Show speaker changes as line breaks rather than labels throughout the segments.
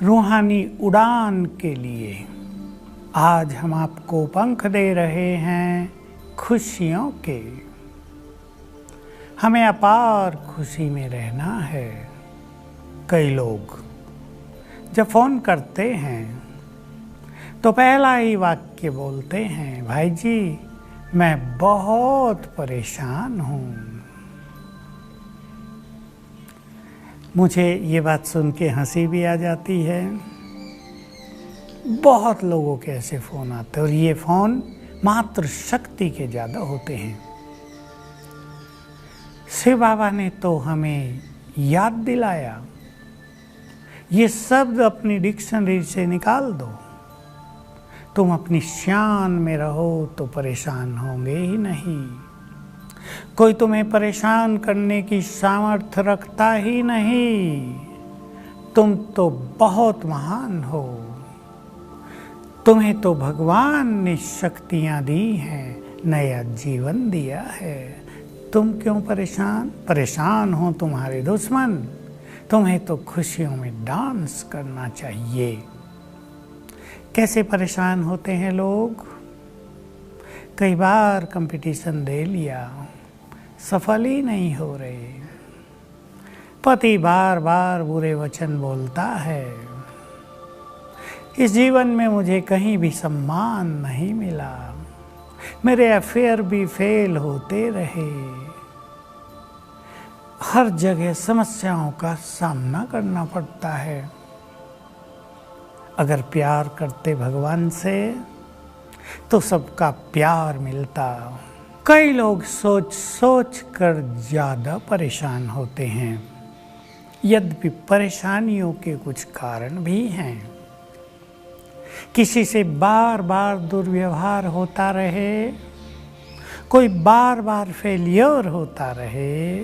रूहानी उड़ान के लिए आज हम आपको पंख दे रहे हैं खुशियों के। हमें अपार खुशी में रहना है। कई लोग जब फ़ोन करते हैं तो पहला ही वाक्य बोलते हैं, भाई जी मैं बहुत परेशान हूँ। मुझे ये बात सुन के हंसी भी आ जाती है। बहुत लोगों के ऐसे फ़ोन आते हैं और ये फ़ोन मात्र शक्ति के ज़्यादा होते हैं। शिव बाबा ने तो हमें याद दिलाया, ये शब्द अपनी डिक्शनरी से निकाल दो। तुम अपनी शान में रहो तो परेशान होंगे ही नहीं। कोई तुम्हें परेशान करने की सामर्थ्य रखता ही नहीं। तुम तो बहुत महान हो। तुम्हें तो भगवान ने शक्तियाँ दी हैं, नया जीवन दिया है। तुम क्यों परेशान हो तुम्हारे दुश्मन। तुम्हें तो खुशियों में डांस करना चाहिए। कैसे परेशान होते हैं लोग। कई बार कंपटीशन दे लिया, सफल ही नहीं हो रहे। पति बार बार बुरे वचन बोलता है। इस जीवन में मुझे कहीं भी सम्मान नहीं मिला। मेरे अफेयर भी फेल होते रहे। हर जगह समस्याओं का सामना करना पड़ता है। अगर प्यार करते भगवान से तो सबका प्यार मिलता। कई लोग सोच सोच कर ज़्यादा परेशान होते हैं। यद्यपि परेशानियों के कुछ कारण भी हैं। किसी से बार बार दुर्व्यवहार होता रहे, कोई बार बार फेलियर होता रहे,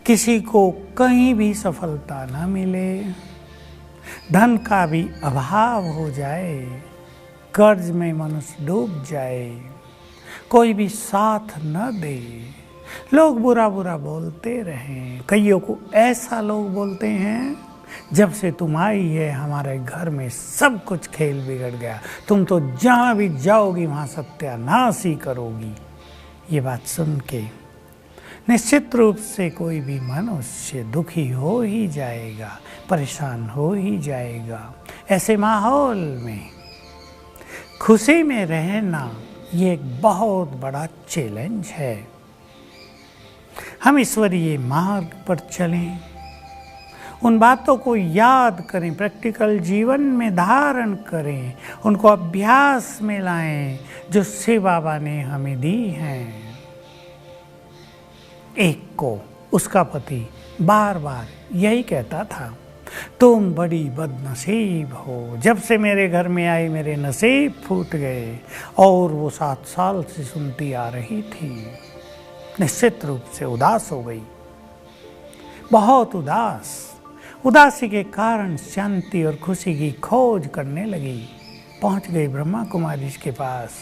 किसी को कहीं भी सफलता न मिले, धन का भी अभाव हो जाए, कर्ज में मनुष्य डूब जाए, कोई भी साथ न दे, लोग बुरा बुरा बोलते रहें। कईयों को ऐसा लोग बोलते हैं, जब से तुम आई है हमारे घर में सब कुछ खेल बिगड़ गया। तुम तो जहाँ भी जाओगी वहाँ सत्यानाश ही करोगी। ये बात सुन के निश्चित रूप से कोई भी मनुष्य दुखी हो ही जाएगा, परेशान हो ही जाएगा। ऐसे माहौल में खुशी में रहना ये एक बहुत बड़ा चैलेंज है। हम ईश्वरीय मार्ग पर चलें, उन बातों को याद करें, प्रैक्टिकल जीवन में धारण करें, उनको अभ्यास में लाएं जो शिव बाबा ने हमें दी हैं। एक को उसका पति बार बार यही कहता था, तुम बड़ी बदनसीब हो। जब से मेरे घर में आई मेरे नसीब फूट गए। और वो 7 साल से सुनती आ रही थी। निश्चित रूप से उदास हो गई, बहुत उदास। उदासी के कारण शांति और खुशी की खोज करने लगी। पहुंच गई ब्रह्मा कुमारी के पास,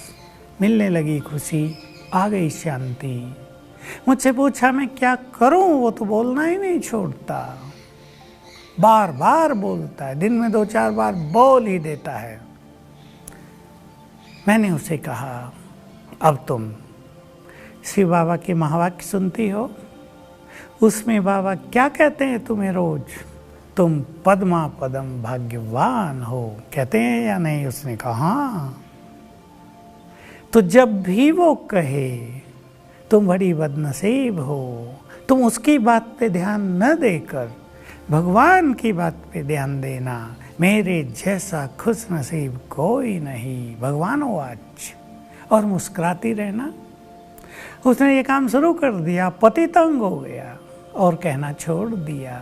मिलने लगी खुशी, आ गई शांति। मुझसे पूछा मैं क्या करूं, वो तो बोलना ही नहीं छोड़ता। बार बार बोलता है, दिन में 2-4 बार बोल ही देता है। मैंने उसे कहा, अब तुम शिव बाबा के महावाक्य सुनती हो, उसमें बाबा क्या कहते हैं तुम्हें रोज, तुम पद्मा पदम भाग्यवान हो, कहते हैं या नहीं। उसने कहा हाँ। तो जब भी वो कहे तुम बड़ी बदनसीब हो, तुम उसकी बात पे ध्यान न देकर भगवान की बात पे ध्यान देना। मेरे जैसा खुश नसीब कोई नहीं, भगवान हो आज। और मुस्कुराती रहना। उसने ये काम शुरू कर दिया, पति तंग हो गया और कहना छोड़ दिया।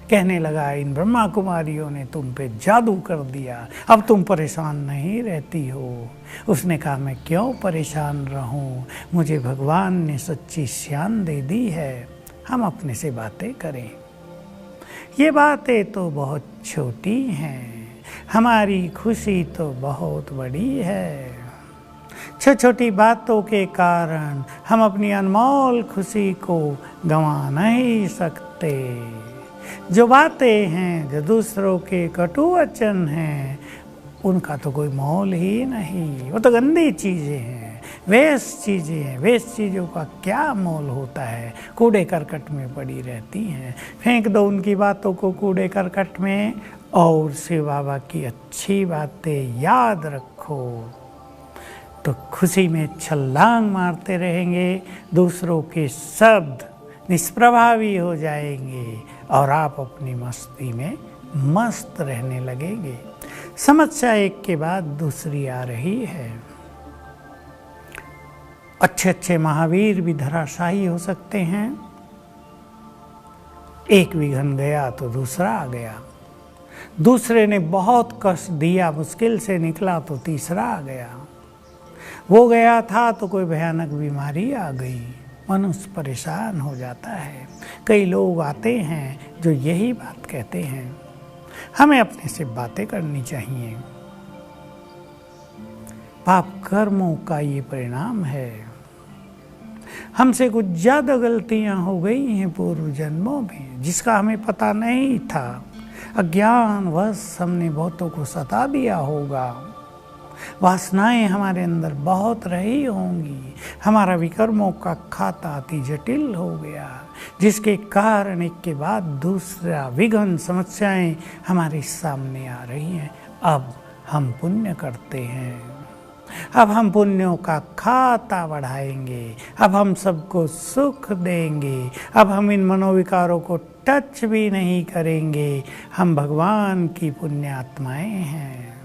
कहने लगा, इन ब्रह्मा कुमारियों ने तुम पे जादू कर दिया, अब तुम परेशान नहीं रहती हो। उसने कहा, मैं क्यों परेशान रहूं, मुझे भगवान ने सच्ची शान दे दी है। हम अपने से बातें करें। ये बातें तो बहुत छोटी हैं, हमारी खुशी तो बहुत बड़ी है। छोटी छोटी बातों के कारण हम अपनी अनमोल खुशी को गंवा नहीं सकते। जो बातें हैं, जो दूसरों के कटु वचन हैं, उनका तो कोई मोल ही नहीं। वो तो गंदी चीज़ें हैं, वेस्ट चीज़ें हैं। वेस्ट चीज़ों का क्या मोल होता है, कूड़े करकट में पड़ी रहती हैं। फेंक दो उनकी बातों को कूड़े करकट में, और शिव बाबा की अच्छी बातें याद रखो, तो खुशी में छलांग मारते रहेंगे। दूसरों के शब्द निष्प्रभावी हो जाएंगे और आप अपनी मस्ती में मस्त रहने लगेंगे। समस्या एक के बाद दूसरी आ रही है। अच्छे अच्छे महावीर भी धराशायी हो सकते हैं। एक विघन गया तो दूसरा आ गया, दूसरे ने बहुत कष्ट दिया, मुश्किल से निकला तो तीसरा आ गया। वो गया था तो कोई भयानक बीमारी आ गई, मनुष्य परेशान हो जाता है। कई लोग आते हैं जो यही बात कहते हैं, हमें अपने से बातें करनी चाहिए। पाप कर्मों का ये परिणाम है। हमसे कुछ ज़्यादा गलतियां हो गई हैं पूर्व जन्मों में, जिसका हमें पता नहीं था। अज्ञानवश हमने बहुतों को सता दिया होगा। वासनाएं हमारे अंदर बहुत रही होंगी। हमारा विकर्मों का खाता अति जटिल हो गया, जिसके कारण एक के बाद दूसरा विघन समस्याएं हमारे सामने आ रही हैं। अब हम पुण्य करते हैं, अब हम पुण्यों का खाता बढ़ाएंगे, अब हम सबको सुख देंगे, अब हम इन मनोविकारों को टच भी नहीं करेंगे। हम भगवान की पुण्य आत्माएं हैं।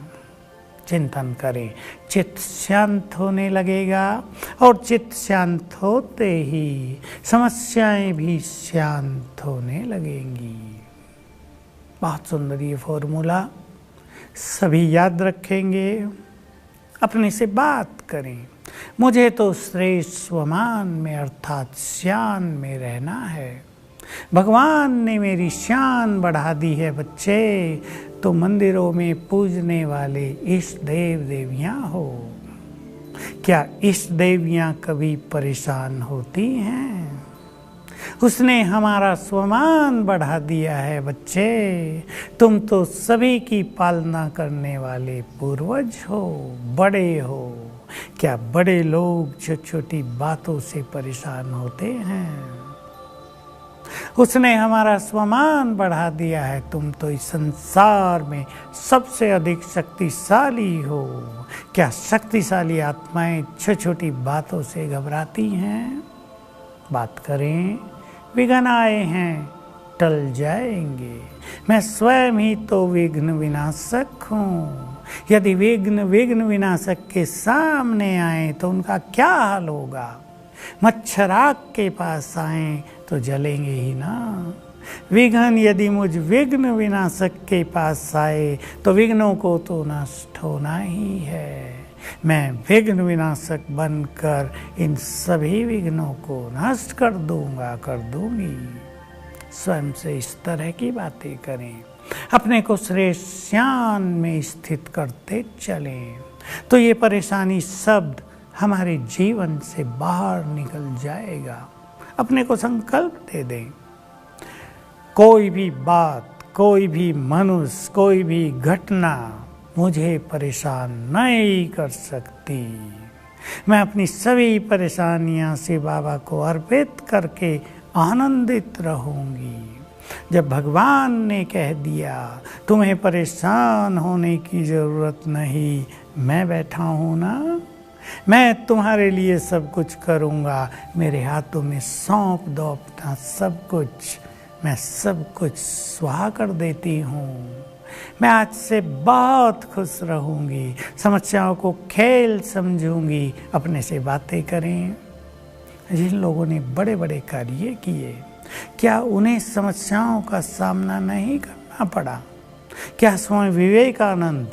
चिंतन करें, चित्त शांत होने लगेगा, और चित्त शांत होते ही समस्याएं भी शांत होने लगेंगी। बहुत सुंदर ये फॉर्मूला, सभी याद रखेंगे। अपने से बात करें, मुझे तो श्रेष्ठ स्वमान में अर्थात शान में रहना है। भगवान ने मेरी शान बढ़ा दी है बच्चे। तो मंदिरों में पूजने वाले इष्ट देव देवियाँ हो, क्या इष्ट देवियाँ कभी परेशान होती हैं? उसने हमारा स्वमान बढ़ा दिया है बच्चे। तुम तो सभी की पालना करने वाले पूर्वज हो, बड़े हो। क्या बड़े लोग छोटी छोटी बातों से परेशान होते हैं? उसने हमारा स्वमान बढ़ा दिया है। तुम तो इस संसार में सबसे अधिक शक्तिशाली हो। क्या शक्तिशाली आत्माएं छोटी छोटी बातों से घबराती हैं? बात करें, विघ्न आए हैं टल जाएंगे। मैं स्वयं ही तो विघ्न विनाशक हूँ। यदि विघ्न विनाशक के सामने आए तो उनका क्या हाल होगा? मच्छर आग के पास आए तो जलेंगे ही ना। विघ्न यदि मुझ विघ्न विनाशक के पास आए तो विघ्नों को तो नष्ट होना ही है। मैं विघ्न विनाशक बनकर इन सभी विघ्नों को नष्ट कर दूंगा, कर दूंगी। स्वयं से इस तरह की बातें करें, अपने को श्रेष्ठ शान में स्थित करते चलें, तो ये परेशानी शब्द हमारे जीवन से बाहर निकल जाएगा। अपने को संकल्प दे दें, कोई भी बात, कोई भी मनुष्य, कोई भी घटना मुझे परेशान नहीं कर सकती। मैं अपनी सभी परेशानियां से बाबा को अर्पित करके आनंदित रहूंगी। जब भगवान ने कह दिया तुम्हें परेशान होने की ज़रूरत नहीं, मैं बैठा हूँ ना, मैं तुम्हारे लिए सब कुछ करूँगा। मेरे हाथों में सौंप दो अपना सब कुछ, मैं सब कुछ स्वाहा कर देती हूँ। मैं आज से बहुत खुश रहूँगी, समस्याओं को खेल समझूंगी। अपने से बातें करें। जिन लोगों ने बड़े बड़े कार्य किए, क्या उन्हें समस्याओं का सामना नहीं करना पड़ा? क्या स्वामी विवेकानंद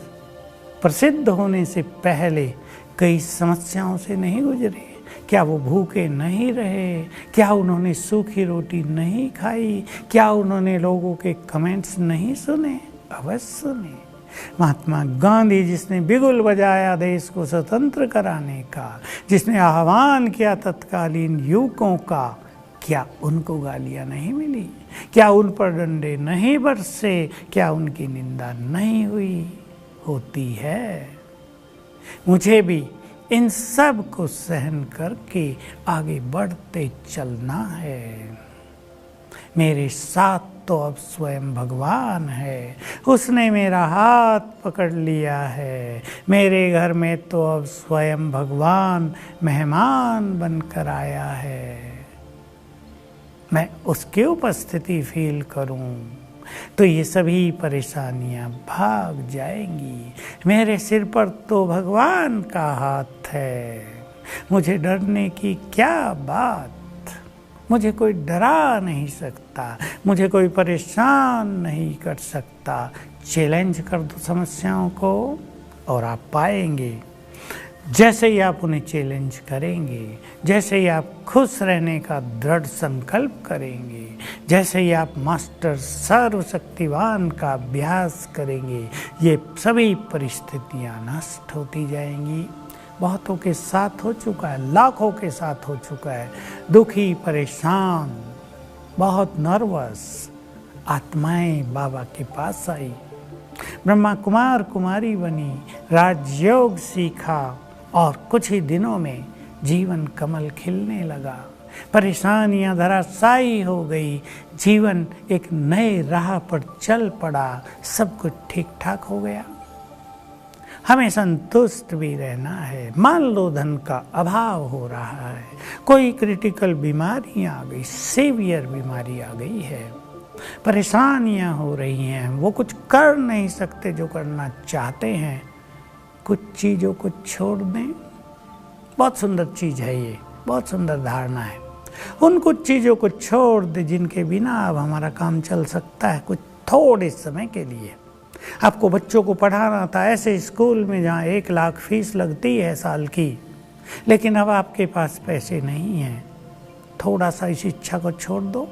प्रसिद्ध होने से पहले कई समस्याओं से नहीं गुजरे? क्या वो भूखे नहीं रहे? क्या उन्होंने सूखी रोटी नहीं खाई? क्या उन्होंने लोगों के कमेंट्स नहीं सुने? अवश्य सुने। महात्मा गांधी जिसने बिगुल बजाया देश को स्वतंत्र कराने का, जिसने आह्वान किया तत्कालीन युवकों का, क्या उनको गालियाँ नहीं मिली? क्या उन पर डंडे नहीं बरसे? क्या उनकी निंदा नहीं हुई? होती है। मुझे भी इन सब को सहन करके आगे बढ़ते चलना है। मेरे साथ तो अब स्वयं भगवान है, उसने मेरा हाथ पकड़ लिया है। मेरे घर में तो अब स्वयं भगवान मेहमान बनकर आया है। मैं उसकी उपस्थिति फील करूं तो ये सभी परेशानियां भाग जाएंगी। मेरे सिर पर तो भगवान का हाथ है, मुझे डरने की क्या बात। मुझे कोई डरा नहीं सकता, मुझे कोई परेशान नहीं कर सकता। चैलेंज कर दो समस्याओं को और आप पाएंगे। जैसे ही आप उन्हें चैलेंज करेंगे, जैसे ही आप खुश रहने का दृढ़ संकल्प करेंगे, जैसे ही आप मास्टर सर्वशक्तिवान का अभ्यास करेंगे, ये सभी परिस्थितियां नष्ट होती जाएंगी। बहुतों के साथ हो चुका है, लाखों के साथ हो चुका है। दुखी, परेशान, बहुत नर्वस आत्माएं बाबा के पास आई, ब्रह्मा कुमार कुमारी बनी, राजयोग सीखा और कुछ ही दिनों में जीवन कमल खिलने लगा। परेशानियां धराशायी हो गई, जीवन एक नए राह पर चल पड़ा, सब कुछ ठीक ठाक हो गया। हमें संतुष्ट भी रहना है। मान लो धन का अभाव हो रहा है, कोई क्रिटिकल बीमारी आ गई, सीवियर बीमारी आ गई है, परेशानियां हो रही हैं, वो कुछ कर नहीं सकते जो करना चाहते हैं, कुछ चीज़ों को छोड़ दें। बहुत सुंदर चीज़ है ये, बहुत सुंदर धारणा है। उन कुछ चीज़ों को छोड़ दें जिनके बिना अब हमारा काम चल सकता है कुछ थोड़े समय के लिए। आपको बच्चों को पढ़ाना था ऐसे स्कूल में जहाँ 1 लाख फीस लगती है साल की, लेकिन अब आपके पास पैसे नहीं हैं। थोड़ा सा इस इच्छा को छोड़ दो,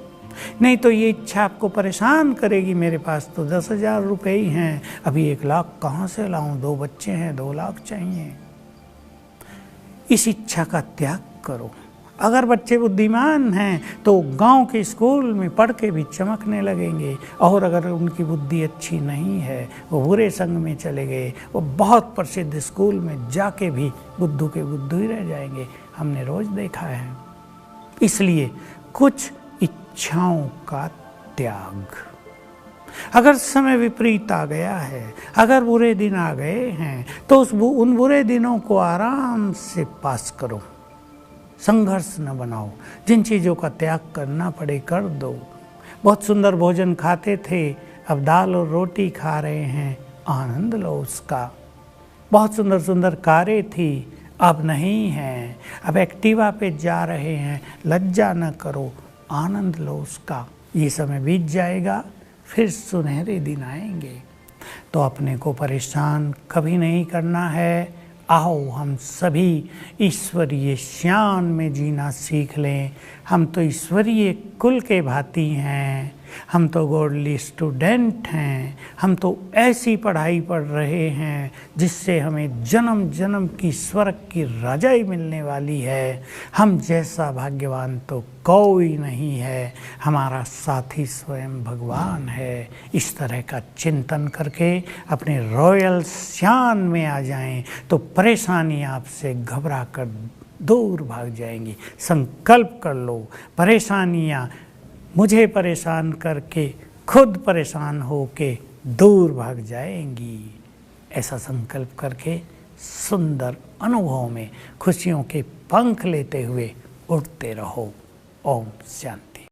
नहीं तो ये इच्छा आपको परेशान करेगी। मेरे पास तो 10,000 रुपये ही हैं, अभी 1 लाख कहाँ से लाऊं, 2 बच्चे हैं, 2 लाख चाहिए। इस इच्छा का त्याग करो। अगर बच्चे बुद्धिमान हैं तो गांव के स्कूल में पढ़ के भी चमकने लगेंगे, और अगर उनकी बुद्धि अच्छी नहीं है, वो बुरे संग में चले गए, वो बहुत प्रसिद्ध स्कूल में जाके भी बुद्धू के बुद्धू ही रह जाएंगे। हमने रोज़ देखा है। इसलिए कुछ इच्छाओं का त्याग। अगर समय विपरीत आ गया है, अगर बुरे दिन आ गए हैं, तो उन बुरे दिनों को आराम से पास करो, संघर्ष न बनाओ। जिन चीज़ों का त्याग करना पड़े कर दो। बहुत सुंदर भोजन खाते थे, अब दाल और रोटी खा रहे हैं, आनंद लो उसका। बहुत सुंदर सुंदर कारें थी, अब नहीं हैं। अब एक्टिवा पे जा रहे हैं, लज्जा न करो, आनंद लो उसका। ये समय बीत जाएगा, फिर सुनहरे दिन आएंगे। तो अपने को परेशान कभी नहीं करना है। आओ हम सभी ईश्वरीय शान में जीना सीख लें। हम तो ईश्वरीय कुल के भांति हैं, हम तो गॉडली स्टूडेंट हैं, हम तो ऐसी पढ़ाई पढ़ रहे हैं जिससे हमें जन्म जन्म की स्वर्ग की रजाई मिलने वाली है। हम जैसा भाग्यवान तो कोई नहीं है, हमारा साथी स्वयं भगवान है। इस तरह का चिंतन करके अपने रॉयल शान में आ जाएं तो परेशानी आपसे घबरा कर दूर भाग जाएंगी। संकल्प कर लो, परेशानियाँ मुझे परेशान करके खुद परेशान होके दूर भाग जाएंगी। ऐसा संकल्प करके सुंदर अनुभव में खुशियों के पंख लेते हुए उड़ते रहो। ओम शांति।